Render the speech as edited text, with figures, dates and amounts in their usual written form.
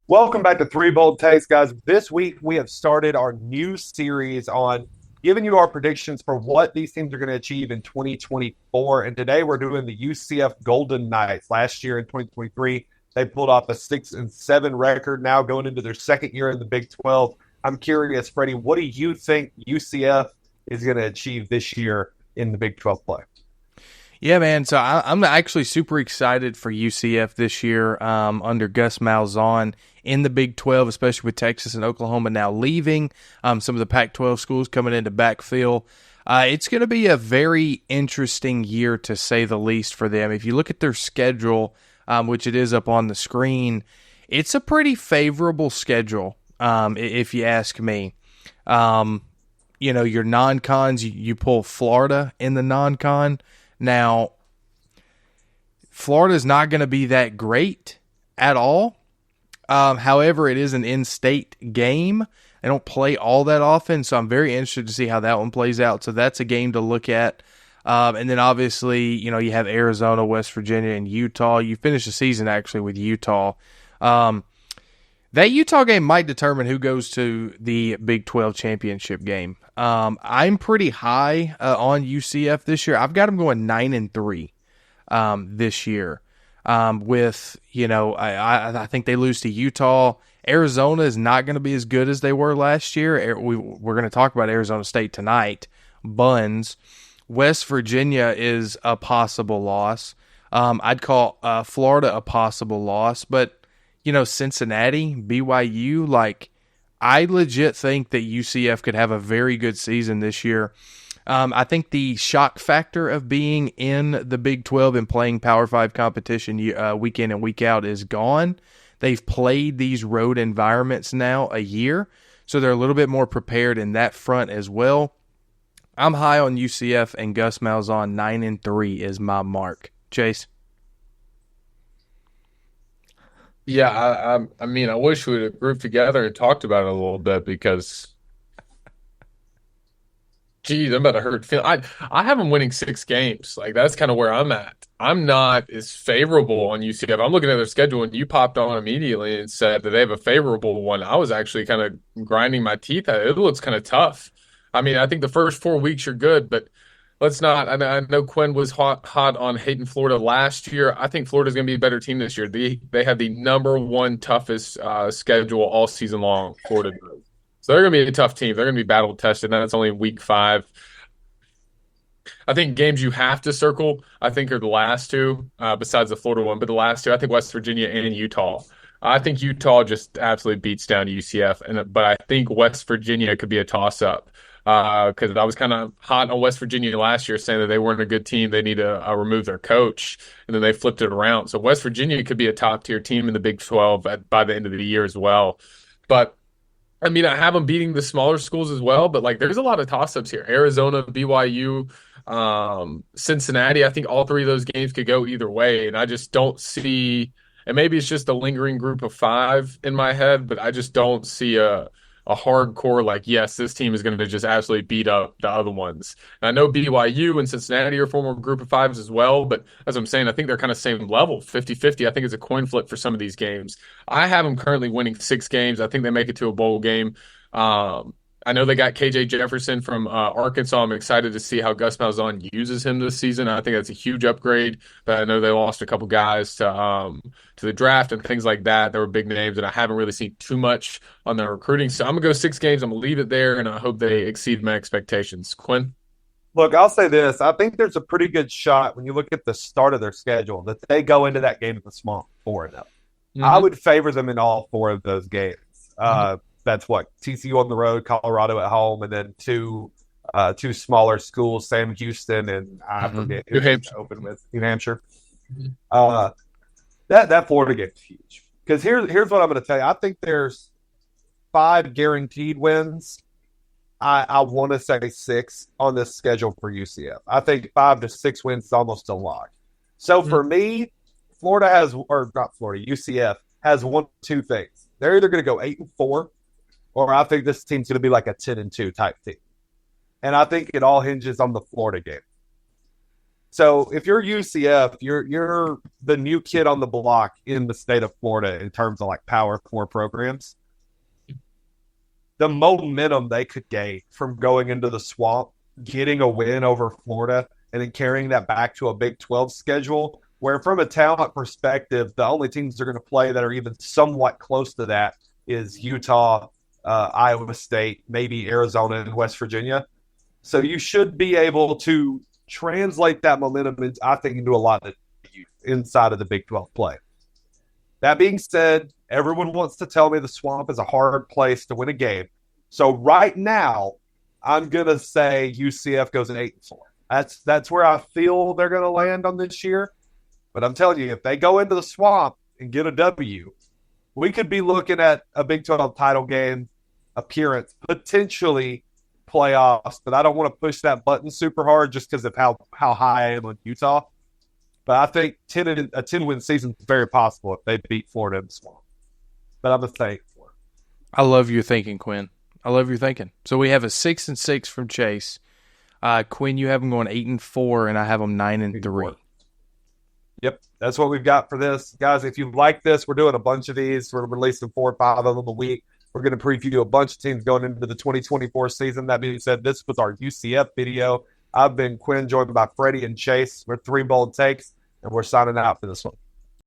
Welcome back to Three Bold Takes, guys. This week we have started our new series on giving you our predictions for what these teams are going to achieve in 2024. And today we're doing the UCF Golden Knights. Last year in 2023, they pulled off a 6-7 record. Now going into their second year in the Big 12. I'm curious, Freddie, what do you think UCF is going to achieve this year in the Big 12 play? Yeah, man. So I'm actually super excited for UCF this year under Gus Malzahn in the Big 12, especially with Texas and Oklahoma now leaving. Some of the Pac-12 schools coming into backfill. It's going to be a very interesting year, to say the least, for them. If you look at their schedule, which it is up on the screen, it's a pretty favorable schedule, if you ask me. Your non-cons, you pull Florida in the non-con. Now, Florida's not going to be that great at all. However, it is an in-state game. They don't play all that often, so I'm very interested to see how that one plays out. So that's a game to look at. And then obviously, you have Arizona, West Virginia, and Utah. You finish the season actually with Utah. That Utah game might determine who goes to the Big 12 championship game. I'm pretty high on UCF this year. I've got them going 9-3 this year. I think they lose to Utah. Arizona is not going to be as good as they were last year. We're going to talk about Arizona State tonight. Buns. West Virginia is a possible loss. I'd call Florida a possible loss, but Cincinnati, BYU, I legit think that UCF could have a very good season this year. I think the shock factor of being in the Big 12 and playing Power 5 competition week in and week out is gone. They've played these road environments now a year, so they're a little bit more prepared in that front as well. I'm high on UCF and Gus Malzahn. 9-3 is my mark. Chase? Yeah, I mean, I wish we'd have grouped together and talked about it a little bit because, geez, I'm about to hurt feel. I have them winning 6 games. That's kind of where I'm at. I'm not as favorable on UCF. I'm looking at their schedule, and you popped on immediately and said that they have a favorable one. I was actually kind of grinding my teeth at it. It looks kind of tough. I mean, I think the first 4 weeks are good, but let's not. I know Quinn was hot on hating Florida last year. I think Florida's going to be a better team this year. They have the number one toughest schedule all season long. Florida does. So they're going to be a tough team. They're going to be battle tested. Now it's only week 5. I think games you have to circle, I think, are the last two, besides the Florida one. But the last two, I think West Virginia and Utah. I think Utah just absolutely beats down UCF, but I think West Virginia could be a toss-up because I was kind of hot on West Virginia last year, saying that they weren't a good team. They need to remove their coach, and then they flipped it around. So West Virginia could be a top-tier team in the Big 12 by the end of the year as well. But I mean, I have them beating the smaller schools as well, but there's a lot of toss-ups here. Arizona, BYU, Cincinnati. I think all three of those games could go either way, and I just don't see. And maybe it's just a lingering group of 5 in my head, but I just don't see a hardcore yes, this team is going to just absolutely beat up the other ones. And I know BYU and Cincinnati are former group of 5s as well, but as I'm saying, I think they're kind of same level, 50-50. I think it's a coin flip for some of these games. I have them currently winning 6 games. I think they make it to a bowl game. I know they got KJ Jefferson from Arkansas. I'm excited to see how Gus Malzahn uses him this season. I think that's a huge upgrade. But I know they lost a couple guys to the draft and things like that. There were big names, and I haven't really seen too much on their recruiting. So I'm going to go 6 games. I'm going to leave it there, and I hope they exceed my expectations. Quinn? Look, I'll say this. I think there's a pretty good shot when you look at the start of their schedule that they go into that game at the Swamp 4-0. I would favor them in all 4 of those games. That's what TCU on the road, Colorado at home, and then two smaller schools, Sam Houston and I forget who New Hampshire. open with New Hampshire. That Florida game is huge because here's what I'm going to tell you. I think there's 5 guaranteed wins. I want to say 6 on this schedule for UCF. I think 5 to 6 wins is almost a lock. So for me, UCF has 1 of 2 things. They're either going to go 8-4. Or I think this team's going to be like a 10-2 type team. And I think it all hinges on the Florida game. So if you're UCF, you're the new kid on the block in the state of Florida in terms of like Power Four programs. The momentum they could gain from going into the swamp, getting a win over Florida, and then carrying that back to a Big 12 schedule, where from a talent perspective, the only teams they're going to play that are even somewhat close to that is Utah, Iowa State, maybe Arizona and West Virginia. So you should be able to translate that momentum, I think, into a lot of inside of the Big 12 play. That being said, everyone wants to tell me the swamp is a hard place to win a game. So right now, I'm gonna say UCF goes an 8-4. That's where I feel they're gonna land on this year. But I'm telling you, if they go into the swamp and get a W, we could be looking at a Big 12 title game appearance, potentially playoffs. But I don't want to push that button super hard just because of how high I am on Utah. But I think a 10-win season is very possible if they beat Florida in the swamp. But I'm a say for it. I love your thinking, Quinn. I love your thinking. So we have a 6-6 from Chase. Quinn, you have them going 8-4, and I have them 9-3. Yep, that's what we've got for this. Guys, if you like this, we're doing a bunch of these. We're releasing 4 or 5 of them a week. We're going to preview a bunch of teams going into the 2024 season. That being said, this was our UCF video. I've been Quinn, joined by Freddie and Chase. We're 3 bold takes, and we're signing out for this one.